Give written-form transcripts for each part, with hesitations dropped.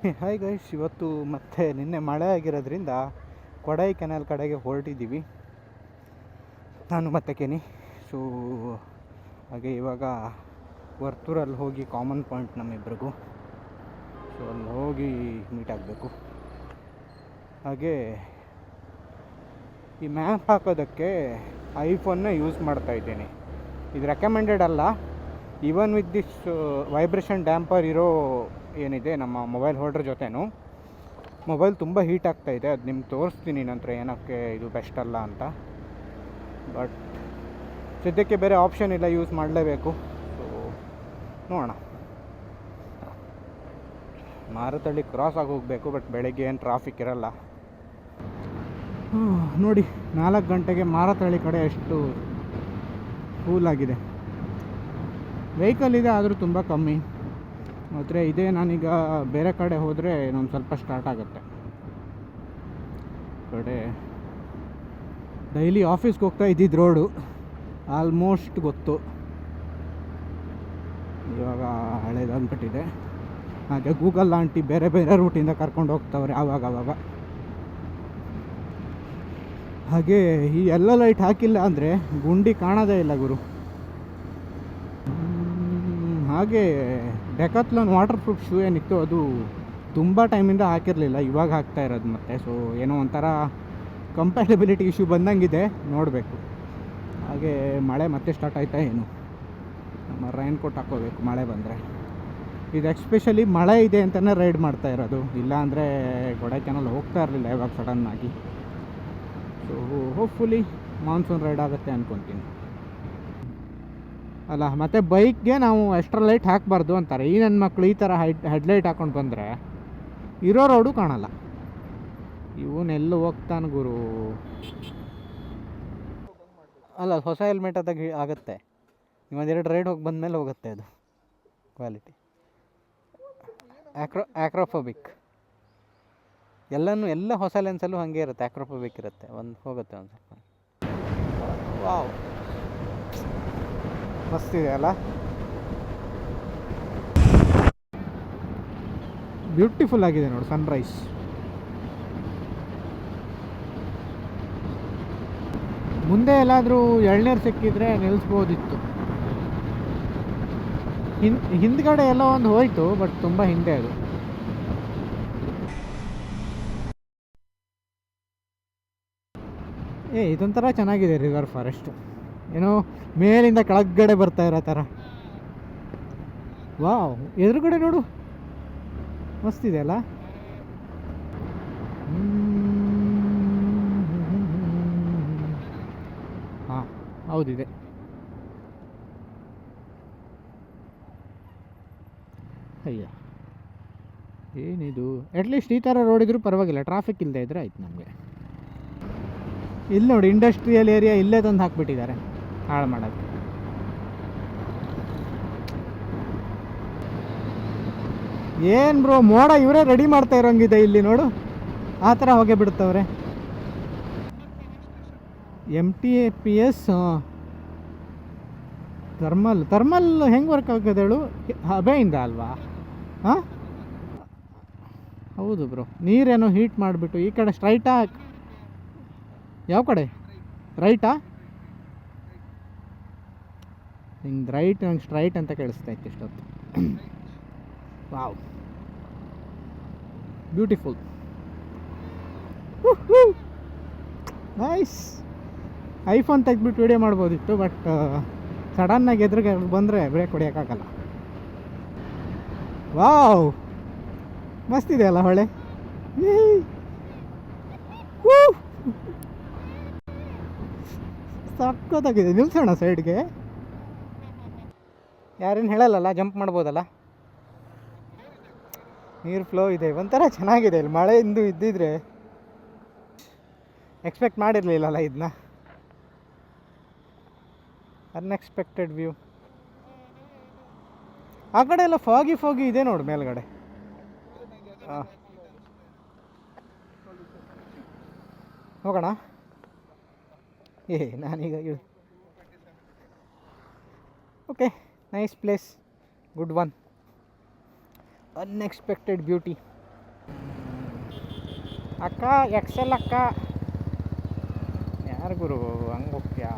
Hi guys, ಇವತ್ತು ಮತ್ತೆ ನಿನ್ನೆ ಮಳೆ ಆಗಿರೋದ್ರಿಂದ ಕೊಡೈಕೆನಾಲ್ ಕಡೆಗೆ ಹೊರಟಿದ್ದೀವಿ ನಾನು ಮತ್ತೆ ಕೆನಿ. ಸೊ ಹಾಗೆ ಇವಾಗ ವರ್ತೂರಲ್ಲಿ ಹೋಗಿ ಕಾಮನ್ ಪಾಯಿಂಟ್ ನಮ್ಮಿಬ್ಬರಿಗೂ, ಸೊ ಅಲ್ಲಿ ಹೋಗಿ ಮೀಟ್ ಆಗಬೇಕು. ಹಾಗೆ ಈ ಮ್ಯಾಪ್ ಹಾಕೋದಕ್ಕೆ ಐಫೋನ್ನ ಯೂಸ್ ಮಾಡ್ತಾಯಿದ್ದೀನಿ. ಇದು ರೆಕಮೆಂಡೆಡ್ ಅಲ್ಲ, even with this vibration damper ಇರೋ ಏನಿದೆ ನಮ್ಮ ಮೊಬೈಲ್ ಹೋಲ್ಡ್ರ್ ಜೊತೆನೂ ಮೊಬೈಲ್ ತುಂಬ ಹೀಟ್ ಆಗ್ತಾಯಿದೆ. ಅದು ನಿಮ್ಗೆ ತೋರಿಸ್ತೀನಿ ನಂತರ ಏನಕ್ಕೆ ಇದು ಬೆಸ್ಟ್ ಅಲ್ಲ ಅಂತ. ಬಟ್ ಸದ್ಯಕ್ಕೆ ಬೇರೆ ಆಪ್ಷನ್ ಇಲ್ಲ, ಯೂಸ್ ಮಾಡಲೇಬೇಕು. ಸೊ ನೋಡೋಣ. ಮಾರತಳ್ಳಿ ಕ್ರಾಸ್ ಆಗಿ ಹೋಗಬೇಕು, ಬಟ್ ಬೆಳಗ್ಗೆ ಏನು ಟ್ರಾಫಿಕ್ ಇರಲ್ಲ. ನೋಡಿ 4 ಗಂಟೆಗೆ ಮಾರತಳ್ಳಿ ಕಡೆ ಎಷ್ಟು ಕೂಲಾಗಿದೆ. ವೆಹಿಕಲ್ ಇದೆ ಆದರೂ ತುಂಬ ಕಮ್ಮಿ. ಆದರೆ ಇದೇ ನಾನೀಗ ಬೇರೆ ಕಡೆ ಹೋದರೆ ಇನ್ನೊಂದು ಸ್ವಲ್ಪ ಸ್ಟಾರ್ಟ್ ಆಗುತ್ತೆ. ಕಡೆ ಡೈಲಿ ಆಫೀಸ್ಗೆ ಹೋಗ್ತಾ ಇದ್ದಿದ್ದು ರೋಡು ಆಲ್ಮೋಸ್ಟ್ ಗೊತ್ತು, ಇವಾಗ ಹಳೇದಾಗ್ಬಿಟ್ಟಿದೆ. ಹಾಗೆ ಗೂಗಲ್ ಆಂಟಿ ಬೇರೆ ಬೇರೆ ರೂಟಿಂದ ಕರ್ಕೊಂಡು ಹೋಗ್ತವ್ರೆ ಆವಾಗ. ಹಾಗೆ ಈ ಎಲ್ಲ ಲೈಟ್ ಹಾಕಿಲ್ಲ ಅಂದರೆ ಗುಂಡಿ ಕಾಣೋದೇ ಇಲ್ಲ ಗುರು. ಹಾಗೆ ಡೆಕಾಥ್ಲಾನ್ ವಾಟರ್ ಪ್ರೂಫ್ ಶೂ ಏನಿತ್ತು ಅದು ತುಂಬ ಟೈಮಿಂದ ಹಾಕಿರಲಿಲ್ಲ, ಇವಾಗ ಹಾಕ್ತಾ ಇರೋದು ಮತ್ತೆ. ಸೊ ಏನೋ ಒಂಥರ ಕಂಪ್ಯಾಟಬಿಲಿಟಿ ಇಶ್ಯೂ ಬಂದಂಗಿದೆ, ನೋಡಬೇಕು. ಹಾಗೆ ಮಳೆ ಮತ್ತೆ ಸ್ಟಾರ್ಟ್ ಆಯ್ತಾ ಏನು, ನಮ್ಮ ರೈನ್ ಕೋಟ್ ಹಾಕ್ಕೋಬೇಕು ಮಳೆ ಬಂದರೆ. ಇದು ಎಕ್ಸ್ಪೆಷಲಿ ಮಳೆ ಇದೆ ಅಂತಲೇ ರೈಡ್ ಮಾಡ್ತಾ ಇರೋದು, ಇಲ್ಲಾಂದರೆ ಕೊಡೈಕೆನಾಲ್ ಹೋಗ್ತಾ ಇರಲಿಲ್ಲ ಇವಾಗ ಸಡನ್ನಾಗಿ. ಸೊ ಹೋಪ್ಫುಲಿ ಮಾನ್ಸೂನ್ ರೈಡ್ ಆಗುತ್ತೆ ಅಂದ್ಕೊತೀನಿ. ಅಲ್ಲ, ಮತ್ತು ಬೈಕ್ಗೆ ನಾವು ಎಕ್ಸ್ಟ್ರಾ ಲೈಟ್ ಹಾಕಬಾರ್ದು ಅಂತಾರೆ. ಈ ನನ್ನ ಮಕ್ಕಳು ಈ ಥರ ಹೆಡ್ಲೈಟ್ ಹಾಕ್ಕೊಂಡು ಬಂದರೆ ಇರೋ ರೋಡು ಕಾಣಲ್ಲ. ಇವನ್ನೆಲ್ಲೂ ಹೋಗ್ತಾನೆ ಗುರು. ಅಲ್ಲ, ಹೊಸ ಹೆಲ್ಮೆಟ್ ಅದಾಗ ಆಗುತ್ತೆ. ನೀವೊಂದೆರಡು ರೈಡ್ ಹೋಗಿ ಬಂದಮೇಲೆ ಹೋಗುತ್ತೆ ಅದು ಕ್ವಾಲಿಟಿ. ಆ್ಯಕ್ರೋಫೋಬಿಕ್ ಎಲ್ಲ ಹೊಸ ಲೆನ್ಸಲ್ಲೂ ಹಾಗೆ ಇರುತ್ತೆ, ಆ್ಯಕ್ರೋಫೋಬಿಕ್ ಇರುತ್ತೆ. ಹೋಗುತ್ತೆ ಒಂದು ಸ್ವಲ್ಪ. ವಾವ್, ಮಸ್ತಿದೆ ಅಲ್ಲ, ಬ್ಯೂಟಿಫುಲ್ ಆಗಿದೆ ನೋಡಿ ಸನ್ರೈಸ್. ಮುಂದೆ ಎಲ್ಲಾದರೂ ಎಳ್ನೀರು ಸಿಕ್ಕಿದ್ರೆ ನಿಲ್ಲಿಸ್ಬೋದಿತ್ತು. ಹಿಂದ್ಗಡೆ ಎಲ್ಲ ಒಂದು ಹೋಯ್ತು, ಬಟ್ ತುಂಬ ಹಿಂದೆ ಅದು. ಇದೊಂಥರ ಚೆನ್ನಾಗಿದೆ ರಿವರ್ ಫಾರೆಸ್ಟು, ಏನೋ ಮೇಲಿಂದ ಕೆಳಗಡೆ ಬರ್ತಾ ಇರೋ ಥರ. ವಾವ್, ಎದುರುಗಡೆ ನೋಡು, ಮಸ್ತಿದೆ ಅಲ್ಲ. ಹಾಂ ಹೌದಿದೆ. ಅಯ್ಯ ಏನಿದು, ಅಟ್ಲೀಸ್ಟ್ ಈ ಥರ ರೋಡ್ ಇದ್ರೂ ಪರವಾಗಿಲ್ಲ, ಟ್ರಾಫಿಕ್ ಇಲ್ಲದೆ ಇದ್ರೆ ಆಯ್ತು ನಮಗೆ. ಇಲ್ಲಿ ನೋಡಿ, ಇಂಡಸ್ಟ್ರಿಯಲ್ ಏರಿಯಾ ಇಲ್ಲೇ ತಂದು ಹಾಕ್ಬಿಟ್ಟಿದ್ದಾರೆ ಹಾಳು ಮಾಡೋಕ್ಕೆ. ಏನು ಬ್ರೋ, ಮೋಡ ಇವರೇ ರೆಡಿ ಮಾಡ್ತಾ ಇರೋಂಗಿದೆ ಇಲ್ಲಿ ನೋಡು, ಆ ಥರ ಹೋಗೇ ಬಿಡ್ತವ್ರೆ. MTAPS ಥರ್ಮಲ್ ಹೆಂಗೆ ವರ್ಕ್ ಆಗೋದು ಹೇಳು, ಹಬೆಯಿಂದ ಅಲ್ವಾ? ಹಾಂ ಹೌದು ಬ್ರೋ, ನೀರೇನೋ ಹೀಟ್ ಮಾಡಿಬಿಟ್ಟು ಈ ಕಡೆ ಸ್ಟ್ರೈಟಾ, ಯಾವ ಕಡೆ ರೈಟಾ? ಹಿಂಗೆ ರೈಟ್, ನಂಗೆ ಸ್ಟ್ರೈಟ್ ಅಂತ ಕೇಳಿಸ್ತಾ ಇತ್ತು ಇಷ್ಟೊತ್ತು. Wow, beautiful, nice. ಐಫೋನ್ ತೆಗೆದ್ಬಿಟ್ಟು ವಿಡಿಯೋ ಮಾಡ್ಬೋದಿತ್ತು, ಬಟ್ ಸಡನ್ನಾಗಿ ಎದುರಿಗೆ ಬಂದರೆ ಬ್ರೇಕ್ ಹೊಡಿಯೋಕ್ಕಾಗಲ್ಲ. ವಾವ್, ಮಸ್ತಿದೆ ಅಲ್ಲ ಹೊಳೆ. ಸಕ್ಕತ್ತಾಗಿದೆ. ನಿಲ್ಸೋಣ ಸೈಡ್ಗೆ, ಯಾರೇನು ಹೇಳಲ್ಲ, ಜಂಪ್ ಮಾಡ್ಬೋದಲ್ಲ. ನೀರು ಫ್ಲೋ ಇದೆ, ಒಂಥರ ಚೆನ್ನಾಗಿದೆ ಇಲ್ಲಿ. ಮಳೆಯಿಂದ ಇದ್ದಿದ್ರೆ ಎಕ್ಸ್ಪೆಕ್ಟ್ ಮಾಡಿರಲಿಲ್ಲಲ್ಲ ಇದನ್ನ. Unexpected view. ಆ ಕಡೆ ಎಲ್ಲ ಫಾಗಿ ಇದೆ ನೋಡು ಮೇಲ್ಗಡೆ. ಹಾಂ, ಹೋಗೋಣ. ನಾನೀಗ Okay, nice place, good one. Unexpected beauty. ಅಕ್ಕ ಎಕ್ಸೆಲ್ ಅಕ್ಕ. ಯಾರು ಗುರು ಹಂಗೆ ಹೋಗ್ತೀಯಾ?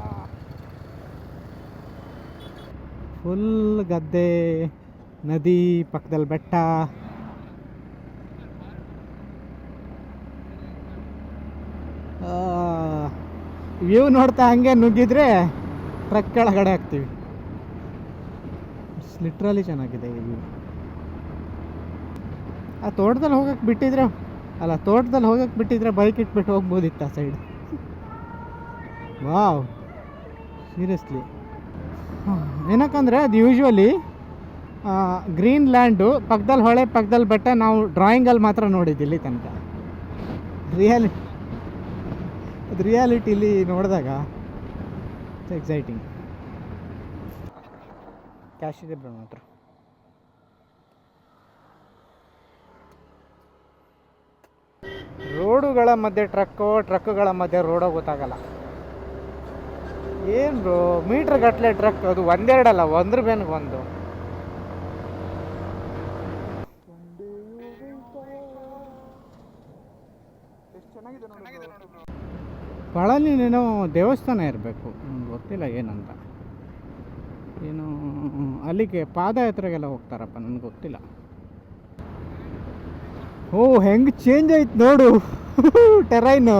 ಫುಲ್ ಗದ್ದೆ, ನದಿ ಪಕ್ಕದಲ್ಲಿ ಬೆಟ್ಟ. ವ್ಯೂ ನೋಡ್ತಾ ಹಂಗೆ ನುಗ್ಗಿದ್ರೆ ಟ್ರಕ್ ಕೆಳಗಡೆ ಹಾಕ್ತೀವಿ. ಲಿಟ್ರಲಿ ಚೆನ್ನಾಗಿದೆ ಈ ವ್ಯೂ. ಆ ತೋಟದಲ್ಲಿ ಹೋಗಕ್ಕೆ ಬಿಟ್ಟಿದ್ರೆ, ಅಲ್ಲ ತೋಟದಲ್ಲಿ ಹೋಗಕ್ಕೆ ಬಿಟ್ಟಿದ್ರೆ ಬೈಕ್ ಇಟ್ಬಿಟ್ಟು ಹೋಗ್ಬೋದಿತ್ತು ಆ ಸೈಡ್. Wow, seriously. ಏನಕ್ಕಂದರೆ ಅದು ಯೂಶ್ವಲಿ ಗ್ರೀನ್ ಲ್ಯಾಂಡು, ಪಕ್ಕದಲ್ಲಿ ಹೊಳೆ, ಪಕ್ಕದಲ್ಲಿ ಬೆಟ್ಟ. ನಾವು ಡ್ರಾಯಿಂಗಲ್ಲಿ ಮಾತ್ರ ನೋಡಿದ್ದಿಲ್ಲಿ ತನಕ. ಅದು ರಿಯಾಲಿಟಿಲಿ ನೋಡಿದಾಗ ಇಟ್ಸ್ ಎಕ್ಸೈಟಿಂಗ್. ಕ್ಯಾಶ್ ಇದೆ ಬ್ರೋ ಮಾತ್ರ. ರೋಡುಗಳ ಮಧ್ಯೆ ಟ್ರಕ್ಗಳ ಮಧ್ಯೆ ರೋಡೋ ಗೊತ್ತಾಗಲ್ಲ. ಏನು ಬ್ರೋ, ಮೀಟ್ರ್ ಗಟ್ಟಲೆ ಟ್ರಕ್. ಅದು ಒಂದೆರಡಲ್ಲ, ಒಂದ್ರ ಬೇನಿಗೆ ಒಂದು. ಪಳನಿನೇನೋ ದೇವಸ್ಥಾನ ಇರಬೇಕು, ಗೊತ್ತಿಲ್ಲ ಏನಂತ. ಏನು ಅಲ್ಲಿಗೆ ಪಾದಯಾತ್ರೆಗೆಲ್ಲ ಹೋಗ್ತಾರಪ್ಪ, ನನಗೆ ಗೊತ್ತಿಲ್ಲ. ಓ, ಹೆಂಗೆ ಚೇಂಜ್ ಆಯ್ತು ನೋಡು terrain.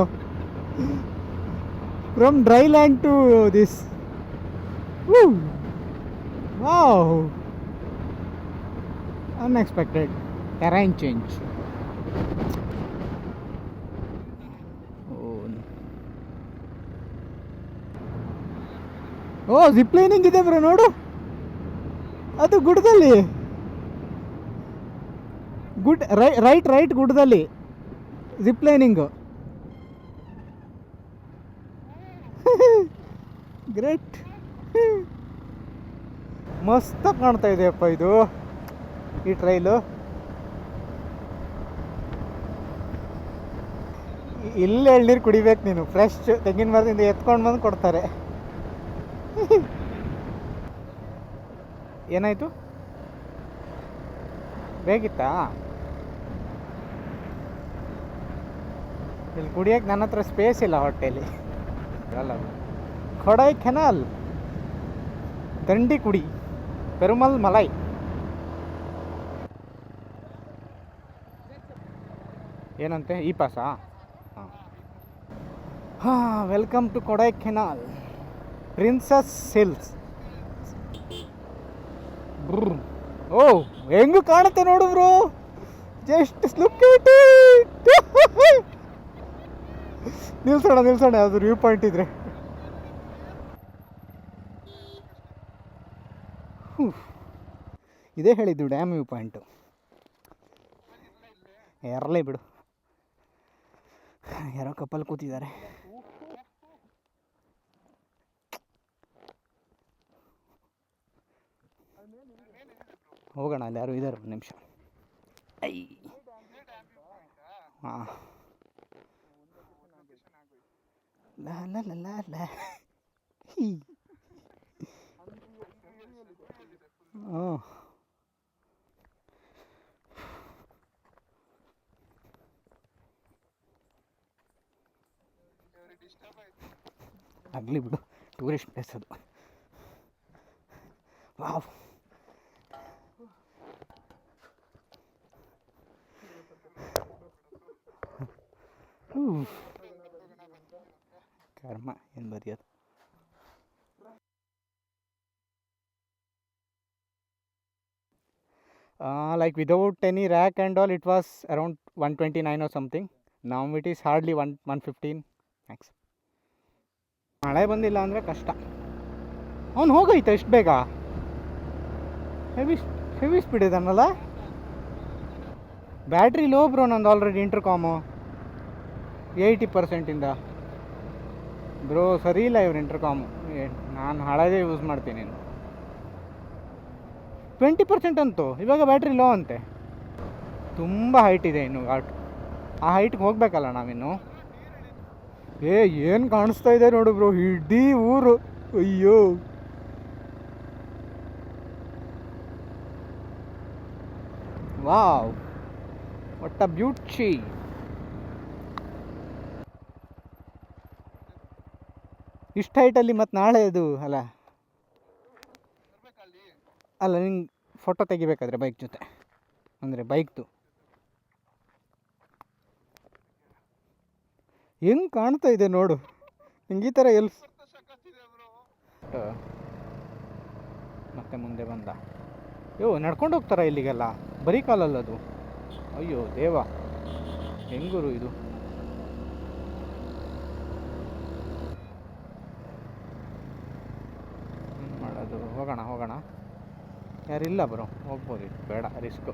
From dry land to this. Wow, unexpected terrain change. ಓ, ಜಿಪ್ ಲೈನಿಂಗ್ ಇದೆ ಬ್ರೋ, ನೋಡು. ಅದು ಗುಡ್ಡದಲ್ಲಿ, ರೈಟ್ ಗುಡ್ಡದಲ್ಲಿ ಜಿಪ್ ಲೈನಿಂಗು. ಗ್ರೇಟ್, ಮಸ್ತ್ ಕಾಣ್ತಾ ಇದೆಯಪ್ಪ ಇದು ಈ ಟ್ರೈಲು. ಇಲ್ಲಿ ಎಳ್ನೀರು ಕುಡಿಬೇಕು ನೀನು, ಫ್ರೆಶ್ ತೆಂಗಿನ ಮರದಿಂದ ಎತ್ಕೊಂಡು ಬಂದು ಕೊಡ್ತಾರೆ. ಏನಾಯಿತು, ಬೇಕಿತ್ತಾ? ಇಲ್ಲಿ ಕುಡಿಯೋಕ್ಕೆ ನನ್ನ ಹತ್ರ ಸ್ಪೇಸ್ ಇಲ್ಲ ಹೊಟ್ಟೆಯಲ್ಲಿ. ಅಲ್ಲ, ಕೊಡೈಕೆನಾಲ್ ದಂಡಿ ಕುಡಿ, ಪೆರುಮಲ್ ಮಲೈ. ಏನಂತೆ, ಈ ಪಾಸಾ? ಹಾಂ, welcome to Kodaikanal princess hills. ಓ, ಹೆಂಗೂ ಕಾಣುತ್ತೆ ನೋಡು ಬ್ರೋ, ಜಸ್ಟ್ ಲುಕ್ ಇಟ್. ನಿಲ್ಸೋಣ, ಅದು ವ್ಯೂ ಪಾಯಿಂಟ್ ಇದ್ರೆ. ಇದೇ ಹೇಳಿದ್ದು ಡ್ಯಾಮ್ ವ್ಯೂ ಪಾಯಿಂಟು. ಎರಲೇ ಬಿಡು, ಯಾರೋ ಕಪ್ಪಲ್ ಕೂತಿದ್ದಾರೆ. ಹೋಗೋಣ, ಅಲ್ಲಿ ಯಾರು ಇದ್ದಾರೆ, ಒಂದು ನಿಮಿಷ. ಹಾಂ, ಆಗಲಿ ಬಿಡು, ಟೂರಿಸ್ಟ್ ಪ್ಲೇಸ್ ಅದು. ವಾವ್, ಕರ್ಮ ಏನು ಬರೆಯೋದು. Like without any rack and all, it was around 129 or something. Now it is hardly 115 max. ಮಳೆ ಬಂದಿಲ್ಲ ಅಂದರೆ ಕಷ್ಟ. ಅವನು ಹೋಗೈತೆ ಎಷ್ಟು ಬೇಗ, ಹೆವಿ ಸ್ಪೀಡ್ ಇದಾನಲ್ಲ. ಬ್ಯಾಟ್ರಿ ಲೋ ಬ್ರೋ ನಂದು ಆಲ್ರೆಡಿ, ಇಂಟರ್ಕಾಮು 80%. ಬ್ರೋ ಸರಿ ಇಲ್ಲ ಇವ್ರು ಇಂಟರ್ಕಾಮು, ನಾನು ಹಳೇದೇ ಯೂಸ್ ಮಾಡ್ತೀನಿ. 20% ಅಂತು, ಇವಾಗ ಬ್ಯಾಟ್ರಿ ಲೋ ಅಂತೆ. ತುಂಬ ಹೈಟ್ ಇದೆ ಇನ್ನು, ಆ ಹೈಟ್ಗೆ ಹೋಗ್ಬೇಕಲ್ಲ ನಾವಿನ್ನು. ಏನು ಕಾಣಿಸ್ತಾ ಇದೆ ನೋಡು ಬ್ರೋ, ಇಡೀ ಊರು. ಅಯ್ಯೋ, ವಾವ್, ವಾಟ್ ಅ ಬ್ಯೂಟಿ. ಇಷ್ಟು ಹೈಟಲ್ಲಿ ಮತ್ತು ನಾಳೆ ಅದು ಅಲ್ಲ ಅಲ್ಲ ನಿಂಗೆ ಫೋಟೋ ತೆಗಿಬೇಕಾದ್ರೆ ಬೈಕ್ ಜೊತೆ ಅಂದರೆ ಬೈಕ್ದು ಹೆಂಗೆ ಕಾಣ್ತಾ ಇದೆ ನೋಡು ಹಿಂಗೆ ಈ ಥರ ಎಲ್ಲಿ ಮತ್ತೆ ಮುಂದೆ ಬಂದ ನಡ್ಕೊಂಡು ಹೋಗ್ತಾರ ಇಲ್ಲಿಗೆಲ್ಲ ಬರೀ ಕಾಲಲ್ಲದು. ಅಯ್ಯೋ ದೇವ, ಹೆಂಗೂರು ಇದು. ಮಾಡೋದು ಹೋಗೋಣ ಯಾರಿಲ್ಲ ಬ್ರೋ, ಹೋಗ್ಬೋದು. ಬೇಡ ರಿಸ್ಕು,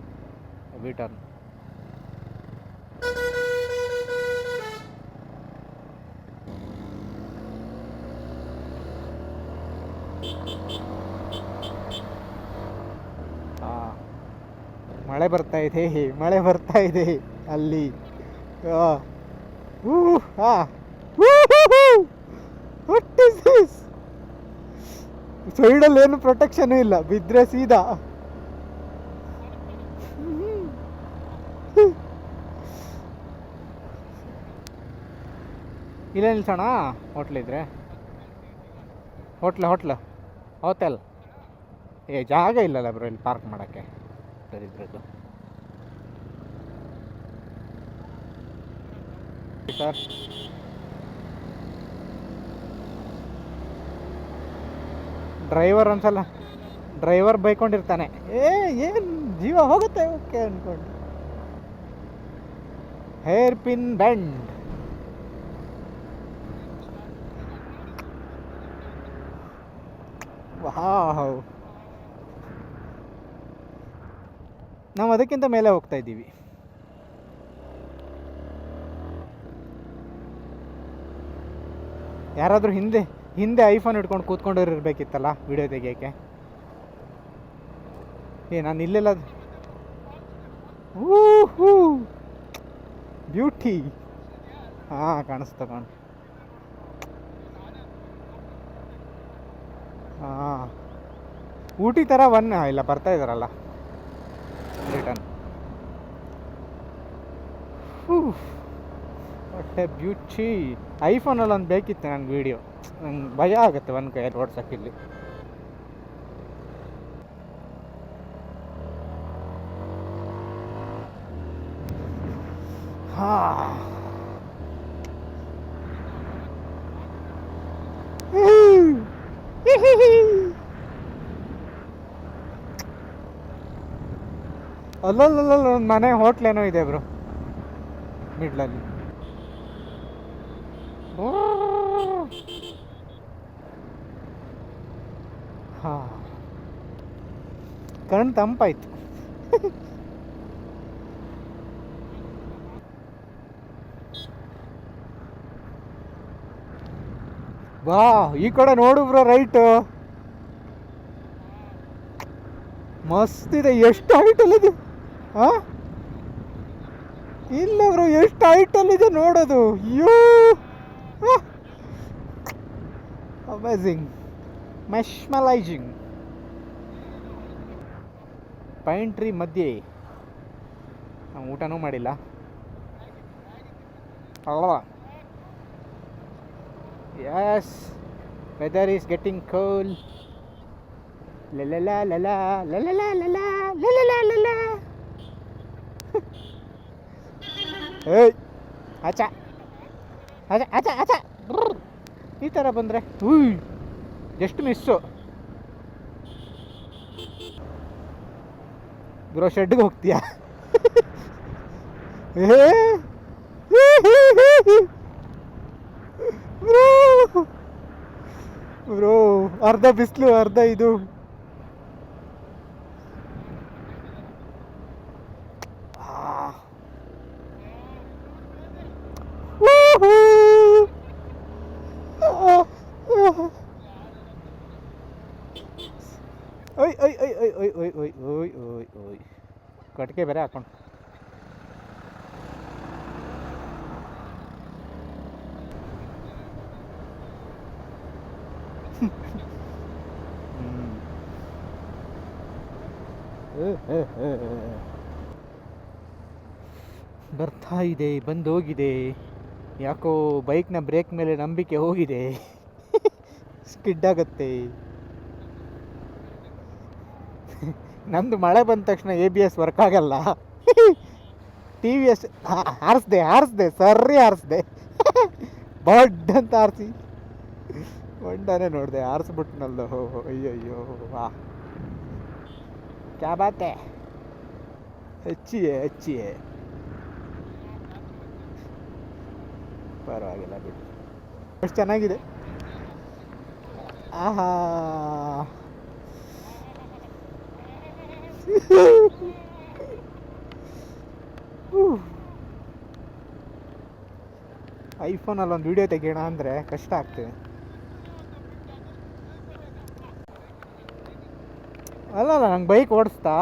ಟರ್ನ್. ಮಳೆ ಬರ್ತಾ ಇದೆ ಅಲ್ಲಿ. ಸೈಡಲ್ಲಿ ಏನು ಪ್ರೊಟೆಕ್ಷನ್ ಇಲ್ಲ, ಬಿದ್ರೆ ಸೀದಾ. ಇಲ್ಲೇ ನಿಲ್ಸೋಣ, ಹೋಟ್ಲಿದ್ರೆ. ಹೋಟೆಲ್ ಜಾಗ ಇಲ್ಲಲ್ಲ ಬ್ರೋ ಇಲ್ಲಿ ಪಾರ್ಕ್ ಮಾಡೋಕ್ಕೆ. ಇದ್ರದ್ದು ಸರ್, ಡ್ರೈವರ್ ಬೈಕೊಂಡಿರ್ತಾನೆ, ಏನು ಜೀವ ಹೋಗುತ್ತೆ ಓಕೆ ಅಂದ್ಕೊಂಡು. Hair pin bend. ವಾವ್, ನಾವು ಅದಕ್ಕಿಂತ ಮೇಲೆ ಹೋಗ್ತಾ ಇದ್ದೀವಿ. ಯಾರಾದರೂ ಹಿಂದೆ ಐಫೋನ್ ಹಿಡ್ಕೊಂಡು ಕೂತ್ಕೊಂಡಿರ್ಬೇಕಿತ್ತಲ್ಲ ವಿಡಿಯೋ ತೆಗಿಯೋಕ್ಕೆ. ನಾನು ಇಲ್ಲೆಲ್ಲ ಬ್ಯೂಟಿ. ಹಾಂ, ಕಾಣಿಸ್ತಾ ಹಾಂ, ಊಟಿ ಥರ ಇಲ್ಲ ಬರ್ತಾ ಇದ್ದಾರಲ್ಲ ರಿಟರ್ನ್. ಹೊಟ್ಟೆ ಬ್ಯೂಟಿ. ಐಫೋನಲ್ಲಿ ಒಂದು ಬೇಕಿತ್ತು ನನಗೆ ವೀಡಿಯೋ, ನಂಗೆ ಭಯ ಆಗುತ್ತೆ ಒಂದು ಕೈಯಲ್ಲಿ ಓಡ್ಸೋಕ್ಕಿಲ್ಲಿ. ಹಾಂ, ಅಲ್ಲಲ್ಲ ಒಂದು ಮನೆ ಹೋಟ್ಲೇನೋ ಇದೆ ಬ್ರೋ ಮಿಡ್ಲಲ್ಲಿ. ಹಾಂ, ಕಣ್ಣು ತಂಪಾಯ್ತು. ವಾ, ಈ ಕಡೆ ನೋಡು ಬ್ರೋ, ರೈಟು ಮಸ್ತ್ ಇದೆ. ಎಷ್ಟು ಹೈಟಲ್ಲಿದೆ? ಹಾಂ, ಇಲ್ಲ ಬ್ರೋ, ಎಷ್ಟು ಹೈಟಲ್ಲಿದೆ ನೋಡೋದು. ಅಯ್ಯೋ, ಅಮೇಝಿಂಗ್, ಮೆಶ್ಮಲೈಜಿಂಗ್. ಪೈನ್ ಟ್ರೀ ಮಧ್ಯೆ ನಾವು ಊಟನೂ ಮಾಡಿಲ್ಲ ಅಲ್ವಾ. Yes, weather is getting cool. ಏಯ್ ಆಚ ಆಚ ಆಚ ಆಚ, ಈ ಥರ ಬಂದರೆ ಜಸ್ಟ್ ಮಿಸ್ಸು ಬ್ರೋ. ಶೆಡ್ಗೆ ಹೋಗ್ತೀಯಾ? ಬ್ರೋ, ಅರ್ಧ ಬಿಸಿಲು ಅರ್ಧ ಇದು. ಓಯ್ ಕಟ್ಗೆ ಬೇರೆ ಹಾಕೊಂಡು. ಬರ್ತಾ ಇದೆ, ಬಂದೋಗಿದೆ. ಯಾಕೋ ಬೈಕ್ನ ಬ್ರೇಕ್ ಮೇಲೆ ನಂಬಿಕೆ ಹೋಗಿದೆ. ಸ್ಕಿಡ್ ಆಗುತ್ತೆ. ನಮ್ಮದು ಮಳೆ ಬಂದ ತಕ್ಷಣ ABS ವರ್ಕ್ ಆಗಲ್ಲ. TVS ಹಾರಿಸ್ದೆ ಸರ್ರಿ ಹಾರಿಸ್ದೆ. ಬಡ್ ಅಂತ ಹಾರಿಸಿ ಹೊಂಡನೇ ನೋಡಿದೆ, ಹಾರಿಸ್ಬಿಟ್ನಲ್ಲ. ಅಯ್ಯಯ್ಯೋ ವಾ, ಕ್ಯಾ ಬಾತ್ ಹೈ, ಹೆಚ್ಚಿಯೇ ಪರವಾಗಿಲ್ಲ ಬಿಡಿ, ಎಷ್ಟು ಚೆನ್ನಾಗಿದೆ. ಆಹಾ ಐಫೋನಲ್ಲಿ ಒಂದು ವಿಡಿಯೋ ತೆಗಿಯೋಣ ಅಂದರೆ ಕಷ್ಟ ಆಗ್ತಿದೆ. ಅಲ್ಲ ನಂಗೆ ಬೈಕ್ ಓಡಿಸ್ತಾ,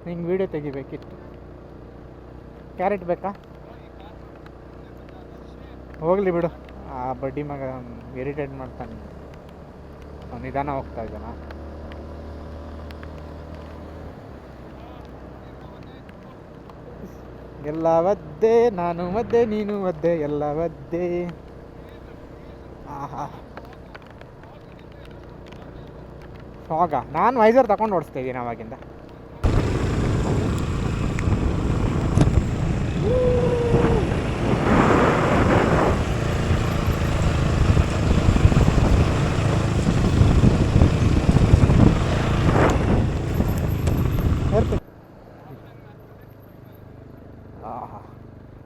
ನಿಂಗೆ ವಿಡಿಯೋ ತೆಗಿಬೇಕಿತ್ತು. ಕ್ಯಾರೆಟ್ ಬೇಕಾ? ಹೋಗಲಿ ಬಿಡು, ಆ ಬಡ್ಡಿ ಮಗ ಇರಿಟೇಟ್ ಮಾಡ್ತಾನೆ. ನಿಧಾನ ಹೋಗ್ತಾ ಇದ್ದಾನ. ಎಲ್ಲ ಒದ್ದೆ, ನಾನು ಒದ್ದೆ, ನೀನು ಒದ್ದೆ, ಎಲ್ಲ ಒದ್ದೆ. ಆಹಾ ಹೋಗ, ನಾನು ವೈಸರ್ ತಗೊಂಡು ಓಡಿಸ್ತಾ ಇದ್ದೀನಿ ಅವಾಗಿಂದ.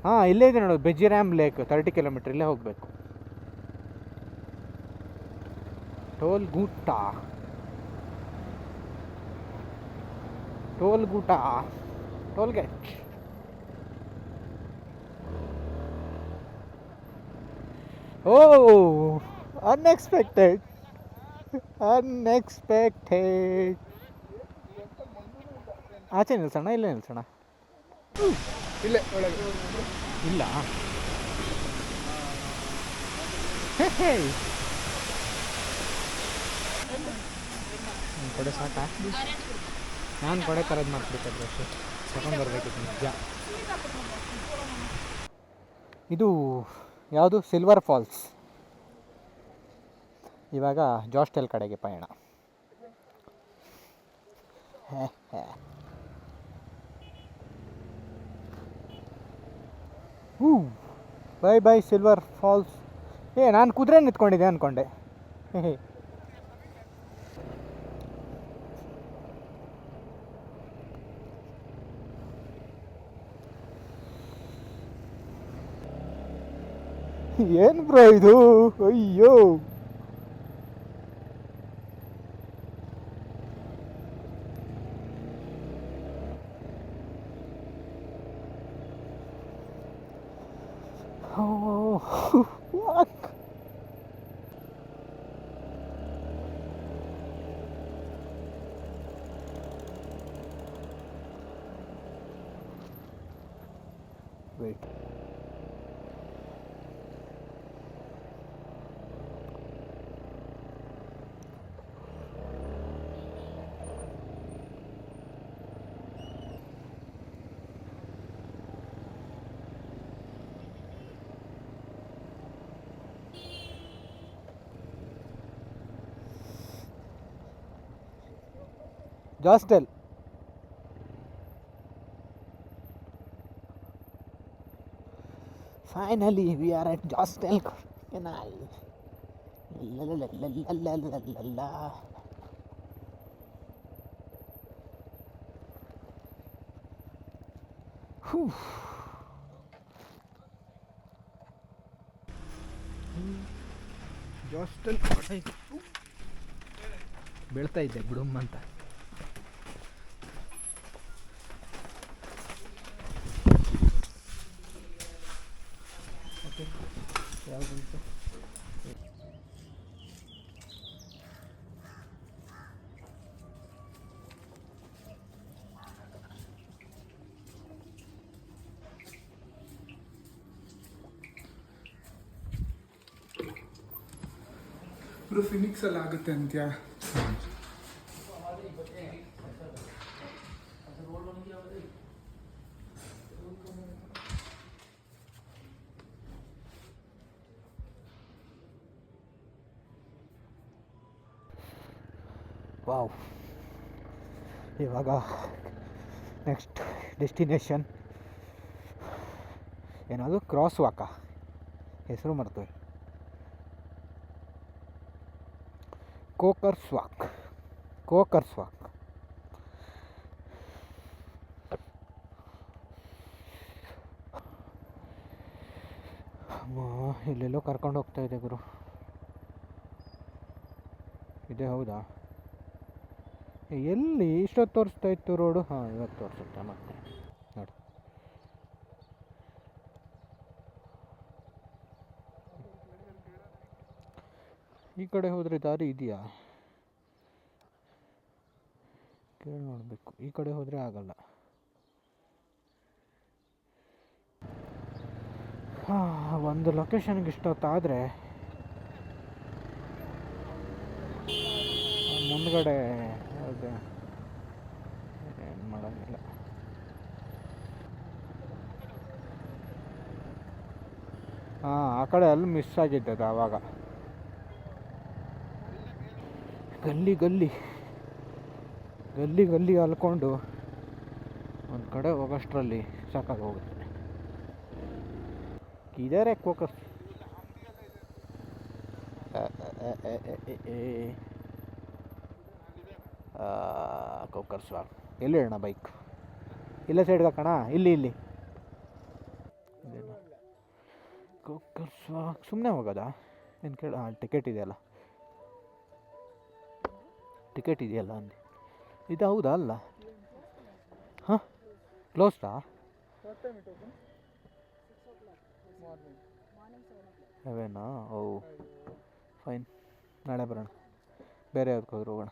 ಹಾಂ, ಇಲ್ಲೇ ಇದೆ ನೋಡು, ಬೆಜಿರಾಮ್ ಲೇಕ್. 30 ಕಿಲೋಮೀಟ್ರ್ ಇಲ್ಲೇ ಹೋಗಬೇಕು. ಟೋಲ್ ಗೂಟ ಟೋಲ್ ಗೇಟ್. ಓ, ಅನ್ಎಕ್ಸ್ಪೆಕ್ಟೆಡ್. ಆಚೆ ನಿಲ್ಸೋಣ, ಇಲ್ಲೇ ನಿಲ್ಸೋಣ. ಇಲ್ಲೇ ಒಳಗೆ ಇಲ್ಲ, ಕೊಡೆ ಸಾಕಾ? ನಾನು ಕೊಡೆ ಥರದ್ದು ಮಾಡ್ಬಿಡ್ತಾರೆ ಅಷ್ಟೇ, ತಗೊಂಡ್ಬರ್ಬೇಕಿತ್ತು ನಿಜ. ಇದು ಯಾವುದು? Silver falls. ಇವಾಗ ಜಾಸ್ಟೆಲ್ ಕಡೆಗೆ ಪಯಣ. Bye silver falls. ನಾನು ಕುದುರೆ ನಿಂತ್ಕೊಂಡಿದ್ದೆ ಅಂದ್ಕೊಂಡೆ. ಏನು ಬ್ರೋ ಇದು? ಅಯ್ಯೋ, wait. Zostel. Finally, we are at Jostel Canal. La la la la la la la la. ಜಾಸ್ಟೆಲ್ ಬೀಳ್ತಾ ಇದ್ದೆ ಬಿಡುಮ್ ಅಂತ. ಯಾವುದಂತ ಫಿನಿಕ್ಸ್ ಅಲ್ಲಿ ಆಗುತ್ತೆ ಅಂತ್ಯಾ? ವಾವ್, ಇವಾಗ ನೆಕ್ಸ್ಟ್ ಡೆಸ್ಟಿನೇಷನ್ ಏನದು, ಕ್ರಾಸ್ ವಾಕ, ಹೆಸರು ಮರ್ತವೆ, ಕೋಕರ್ಸ್ ವಾಕ್. ಇಲ್ಲೆಲ್ಲೋ ಕರ್ಕೊಂಡು ಹೋಗ್ತಾ ಇದೆ ಗುರು. ಇದೇ ಹೌದಾ? ಎಲ್ಲಿ ಇಷ್ಟೊತ್ತು ತೋರಿಸ್ತಾ ಇತ್ತು ರೋಡು? ಹಾಂ, ಇವತ್ತು ತೋರಿಸುತ್ತೆ ಮತ್ತೆ ನೋಡಿ. ಈ ಕಡೆ ಹೋದರೆ ದಾರಿ ಇದೆಯಾ ಕೇಳಿ ನೋಡಬೇಕು. ಈ ಕಡೆ ಹೋದರೆ ಆಗಲ್ಲ. ಒಂದು ಲೊಕೇಶನ್ಗೆ ಇಷ್ಟೊತ್ತಾದರೆ ಮುಂದ್ಗಡೆ ಅದೇ ಏನು ಮಾಡೋಂಗಿಲ್ಲ. ಆ ಕಡೆ ಅಲ್ಲಿ ಮಿಸ್ ಆಗಿದ್ದದು ಆವಾಗ. ಗಲ್ಲಿ ಅಲ್ಕೊಂಡು ಒಂದು ಕಡೆ ಹೋಗೋಷ್ಟರಲ್ಲಿ ಸಾಕಾಗಿ ಹೋಗುತ್ತೆ. ಇದಾರೆ ಕೋಕರ್ಸ್. ಕೋಕರ್ಸ್ ವಾಕ್ ಎಲ್ಲಿ ಹೇಳೋಣ? ಬೈಕ್ ಇಲ್ಲ ಸೈಡ್ಗೆ ಹಾಕೋಣ. ಇಲ್ಲಿ ಕೋಕರ್ಸ್ ವಾಕ್ ಸುಮ್ಮನೆ ಹೋಗೋದಾ? ಏನು ಕೇಳ? ಟಿಕೆಟ್ ಇದೆಯಲ್ಲ ಅಂದೆ. ಇದು ಹೌದಾ? ಅಲ್ಲ, ಹಾಂ, ಕ್ಲೋಸ್ಡಾ? ಅವೇನಾ? ಓ ಫೈನ್, ನಾಳೆ ಬರೋಣ. ಬೇರೆ ಯಾವ್ದಕ್ಕೆ ಹೋದ್ರು ಹೋಗೋಣ.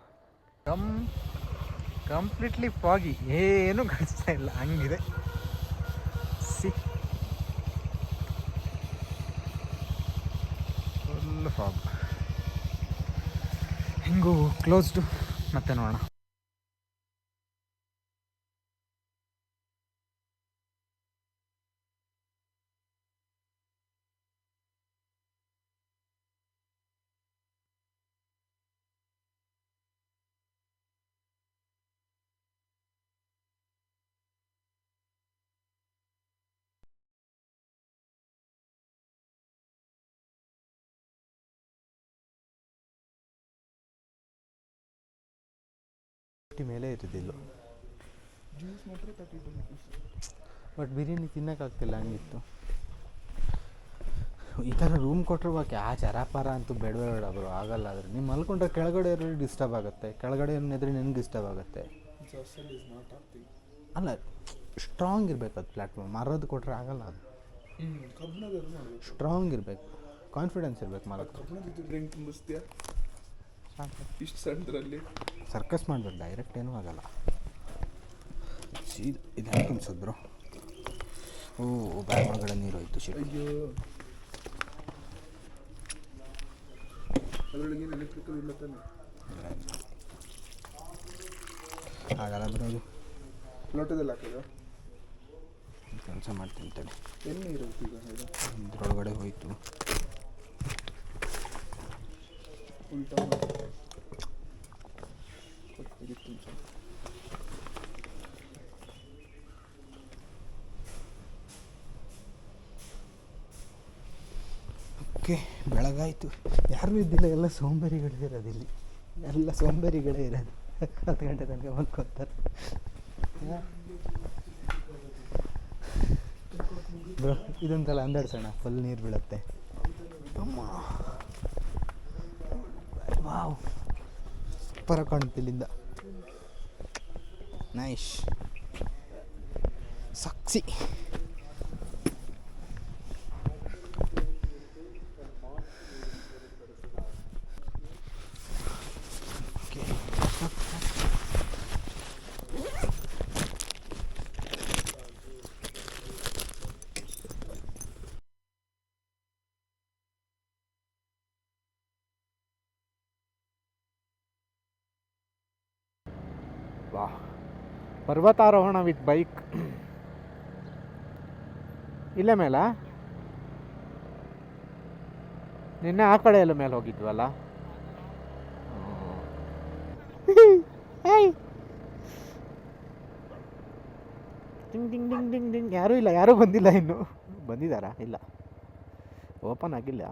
ಕಂಪ್ಲೀಟ್ಲಿ ಫಾಗಿ, ಏನೂ ಕಾಣಿಸ್ತಾ ಇಲ್ಲ, ಹಂಗಿದೆ. Full fog. ಹಿಂಗೂ ಕ್ಲೋಸ್ಡು. ಮತ್ತೆ ನೋಡೋಣ. ಮೇಲೆ ಇರೋದಿಲ್ಲ, ಜ್ಯೂಸ್ ಮಾತ್ರ 32 rupees. ಬಟ್ ಬಿರಿಯಾನಿ ತಿನ್ನೋಕ್ಕಾಗ್ತಿಲ್ಲ, ಹಂಗಿತ್ತು. ಈ ಥರ ರೂಮ್ ಕೊಟ್ಟರು ಬಾಕಿ ಆ ಚರಾಪಾರ ಅಂತೂ ಬೇಡ ಬ್ರೋ, ಆಗಲ್ಲ. ಆದರೆ ನೀವು ಮಲ್ಕೊಂಡ್ರೆ ಕೆಳಗಡೆ ಇರೋ ಡಿಸ್ಟರ್ಬ್ ಆಗುತ್ತೆ, ಕೆಳಗಡೆ ಏನಿದ್ರೆ ನಿನ್ಗೆ ಡಿಸ್ಟರ್ಬ್ ಆಗುತ್ತೆ. ಅಲ್ಲ, ಸ್ಟ್ರಾಂಗ್ ಇರಬೇಕು ಅದು ಪ್ಲ್ಯಾಟ್ಫಾರ್ಮ್. ಮರದ್ದು ಕೊಟ್ಟರೆ ಆಗಲ್ಲ ಅದು. ಸ್ಟ್ರಾಂಗ್ ಇರಬೇಕು, ಕಾನ್ಫಿಡೆನ್ಸ್ ಇರಬೇಕು ಮರಕ್ಕೆ. ಇಷ್ಟು ಸಣ್ಣದ್ರಲ್ಲಿ ಸರ್ಕಸ್ ಮಾಡಬೇಕು, ಡೈರೆಕ್ಟ್ ಏನೂ ಆಗಲ್ಲ. ಇದು ಯಾಕೆ ಅನ್ಸೋದು ಬ್ರೋ? ಓ, ಬ್ಯಾಗ್ ಒಳಗಡೆ ನೀರು ಹೋಯ್ತು. ಅಯ್ಯೋ, ಅದರೊಳಗೆ ಎಲೆಕ್ಟ್ರಿಕಲ್ ಇಲ್ಲ ತಾನೆ? ಆಗಲ್ಲ ಬ್ರೋ, ಇದು ಲೋಟದಲ್ಲಿ ಹಾಕೋದು. ಕೆಲಸ ಮಾಡ್ತೀನಿ ತಡಿ. ಎಣ್ಣೆ ಇರುತ್ತೆ ಈಗ, ಇದ್ರೊಳಗಡೆ ಹೋಯ್ತು. ಉಲ್ಟಾ ಓಕೆ, ಬೆಳಗಾಯಿತು. ಯಾರೂ ಇದ್ದಿಲ್ಲ, ಎಲ್ಲ ಸೋಂಬೇರಿಗಳಿರೋದಿಲ್ಲಿ. ಎಲ್ಲ ಸೋಂಬೇರಿಗಳೇ ಇರೋದು. 10 ಗಂಟೆ ತನಕ ಮಲ್ಕೊತಾರೆ. ಬ್ರೋ, ಇದೊಂದಲ್ಲ ಅಂದಾಡ್ಸೋಣ, ಫುಲ್ ನೀರು ಬೀಳುತ್ತೆ. ಅಮ್ಮ, ವಾವ್, ಸೂಪರ್ ಕಾಣುತ್ತೆ ಇಲ್ಲಿಂದ. ನೈಸ್, ಸಾಕ್ಷಿ. ವಾಹ್, ಪರ್ವತಾರೋಹಣ ವಿತ್ ಬೈಕ್. ಇಲ್ಲೇ ಮೇಲ ನಿನ್ನೆ ಆ ಕಡೆ ಎಲ್ಲ ಮೇಲೆ ಹೋಗಿದ್ವಲ್ಲ. ಟಿಂಗ್ ಟಿಂಗ್ ಟಿಂಗ್ ಟಿಂಗ್ ಟಿಂಗ್. ಯಾರೂ ಇಲ್ಲ, ಯಾರೂ ಬಂದಿಲ್ಲ ಇನ್ನು. ಬಂದಿದ್ದಾರಾ? ಇಲ್ಲ, ಓಪನ್ ಆಗಿಲ್ಲ,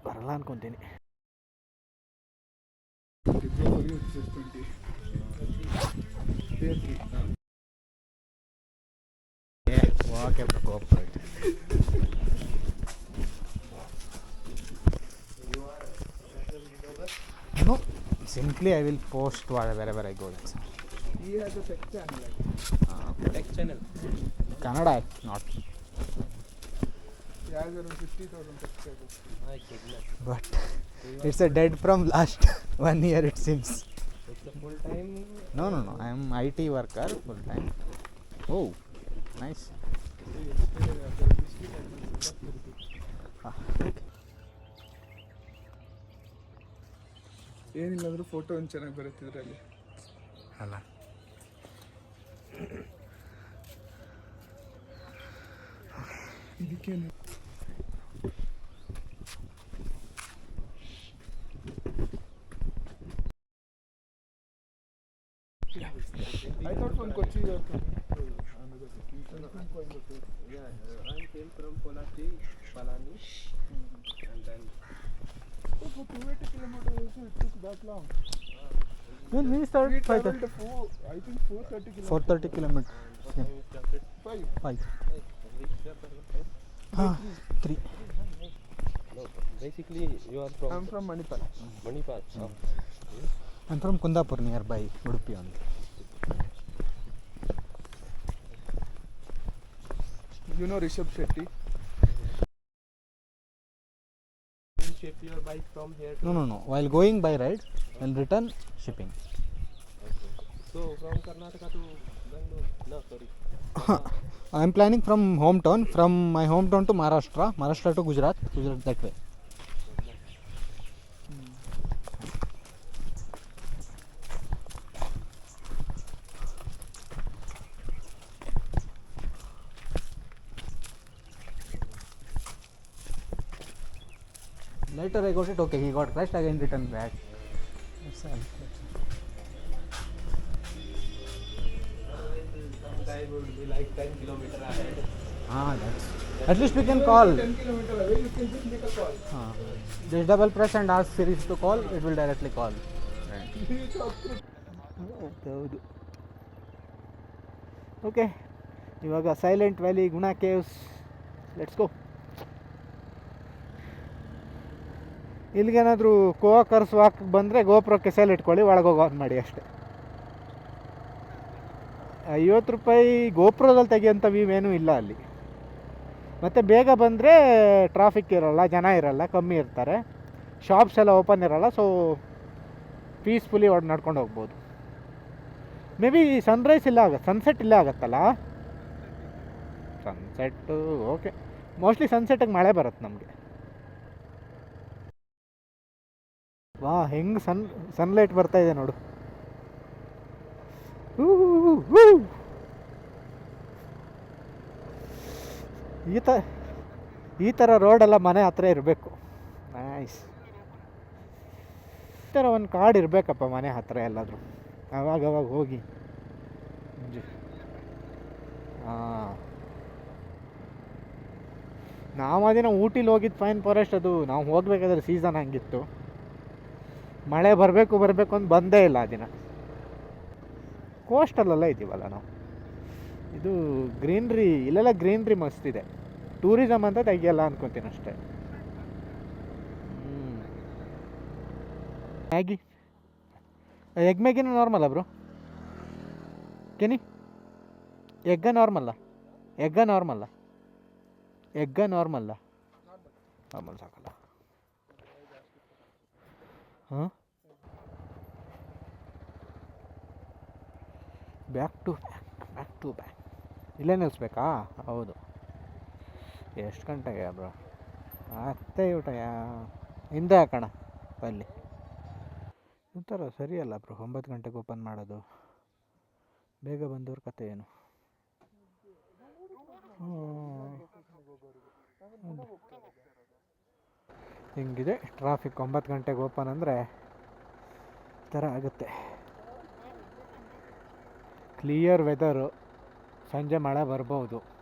ಬರಲ್ಲ ಅನ್ಕೊತೀನಿ. Okay cooperate. No, simply I will post wherever I go. That's all. He has a tech channel. Tech channel. Kannada, not. He has around 50,000 subscribers. But it's a dead from last 1 year it seems. It's a full time. No, I am IT worker full time. Oh, nice. ಏನಿಲ್ಲ ಅಂದ್ರೂ photo ಒಂದು ಚೆನ್ನಾಗಿ ಬರುತ್ತೆ ಇದರಲ್ಲಿ. ಅಲ್ಲ, ಇದಕ್ಕೇನು I thought from Kochi or from another city. From Coimbatore. Yeah, I came from Polati, Palani, and then. So for 280 kilometers also it took that long. when we We started traveled I think 430 kilometers. 430 kilometers. Time we started. 5. 5. Which chapter was that? 3. No, basically you are from. I'm from Manipal. Manipal. Oh. I'm from Kundapur nearby Udupi only. You know Rishabh Shetty? You ship your bike from here to. No. While going by ride and return shipping. So from Karnataka to Bangalore. No, sorry. I'm planning from my hometown to Maharashtra to Gujarat that way. Later I got it, okay, he got crashed, again returned back. That's all. Time would be like 10 kilometers ahead. That's. At least we can call. 10 kilometers away, you can just make a call. Just double press and ask Siri to call, it will directly call. ಹೌದು. Okay, ಇವಾಗ silent valley, ಗುಣಾ caves, let's go. ಇಲ್ಲಿಗೇನಾದರೂ ಕೋವಕರ್ಸ್ walk ಬಂದರೆ ಗೋಪ್ರಕ್ಕೆ cell ಇಟ್ಕೊಳ್ಳಿ, ಒಳಗೆ ಹೋಗಿ on ಮಾಡಿ ಅಷ್ಟೇ. 50 ರೂಪಾಯಿ ಗೋಪ್ರದಲ್ಲಿ ತೆಗಿಯೋಂಥ ವ್ಯೂ ಏನೂ ಇಲ್ಲ ಅಲ್ಲಿ. ಮತ್ತು ಬೇಗ ಬಂದರೆ ಟ್ರಾಫಿಕ್ ಇರೋಲ್ಲ, ಜನ ಇರೋಲ್ಲ, ಕಮ್ಮಿ ಇರ್ತಾರೆ, ಶಾಪ್ಸ್ ಎಲ್ಲ ಓಪನ್ ಇರೋಲ್ಲ, ಸೊ ಪೀಸ್ಫುಲಿ ನಡ್ಕೊಂಡು ಹೋಗ್ಬೋದು. ಮೇ ಬಿ ಸನ್ರೈಸ್ ಇಲ್ಲ ಆಗುತ್ತೆ, ಸನ್ಸೆಟ್ ಇಲ್ಲೇ ಆಗುತ್ತಲ್ಲ. ಸನ್ಸೆಟ್ಟು ಓಕೆ, ಮೋಸ್ಟ್ಲಿ ಸನ್ಸೆಟ್ಟಿಗೆ ಮಳೆ ಬರುತ್ತೆ ನಮಗೆ. ವಾ, ಹೆಂಗೆ ಸನ್ಲೈಟ್ ಬರ್ತಾ ಇದೆ ನೋಡು. ಈ ಥರ ರೋಡೆಲ್ಲ ಮನೆ ಹತ್ರ ಇರಬೇಕು. ನೈಸ್. ಈ ಥರ ಒಂದು ಕಾಡು ಇರಬೇಕಪ್ಪ ಮನೆ ಹತ್ರ ಎಲ್ಲಾದರೂ, ಅವಾಗವಾಗ ಹೋಗಿ. ನಾವು ಅದೇನೋ ಊಟಿಲಿ ಹೋಗಿದ್ದು ಫೈನ್ ಫಾರೆಸ್ಟ್, ಅದು ನಾವು ಹೋಗ್ಬೇಕಾದ್ರೆ ಸೀಸನ್ ಹಂಗಿತ್ತು, ಮಳೆ ಬರಬೇಕು ಅಂತ ಬಂದೇ ಇಲ್ಲ ಆ ದಿನ. ಕೋಸ್ಟಲ್ಲೆಲ್ಲ ಇದ್ದೀವಲ್ಲ ನಾವು, ಇದು ಗ್ರೀನ್ರಿ, ಇಲ್ಲೆಲ್ಲ ಗ್ರೀನ್ರಿ ಮಸ್ತ್ ಇದೆ. ಟೂರಿಸಮ್ ಅಂತ ತೆಗಿಯಲ್ಲ ಅನ್ಕೊತೀನಿ ಅಷ್ಟೇ. ಮ್ಯಾಗಿ, ಎಗ್ ಮ್ಯಾಗಿನ ನಾರ್ಮಲ್ಲ ಬ್ರೋ? ಕೆನಿ ಎಗ್ಗ ನಾರ್ಮಲ್ಲ ನಾರ್ಮಲ್ ಸಾಕಲ್ಲ. ಹಾಂ, ಬ್ಯಾಕ್ ಟು ಬ್ಯಾಕ್ ಇಲ್ಲೇ ನಿಲ್ಲಿಸ್ಬೇಕಾ? ಹೌದು. ಎಷ್ಟು ಗಂಟೆಗೆ ಬ್ರೋ? ಮತ್ತೆ ಊಟ ಹಿಂದೆ ಹಾಕೋಣ ಅಲ್ಲಿ. ಈ ಥರ ಸರಿಯಲ್ಲ ಬ್ರೋ, 9 ಗಂಟೆಗೆ ಓಪನ್ ಮಾಡೋದು. ಬೇಗ ಬಂದವ್ರ ಕತೆ ಏನು? ಹಿಂಗಿದೆ ಟ್ರಾಫಿಕ್. 9 ಗಂಟೆಗೆ ಓಪನ್ ಅಂದರೆ ಈ ಥರ ಆಗುತ್ತೆ. ಕ್ಲಿಯರ್ ವೆದರು, ಸಂಜೆ ಮಳೆ ಬರ್ಬೋದು.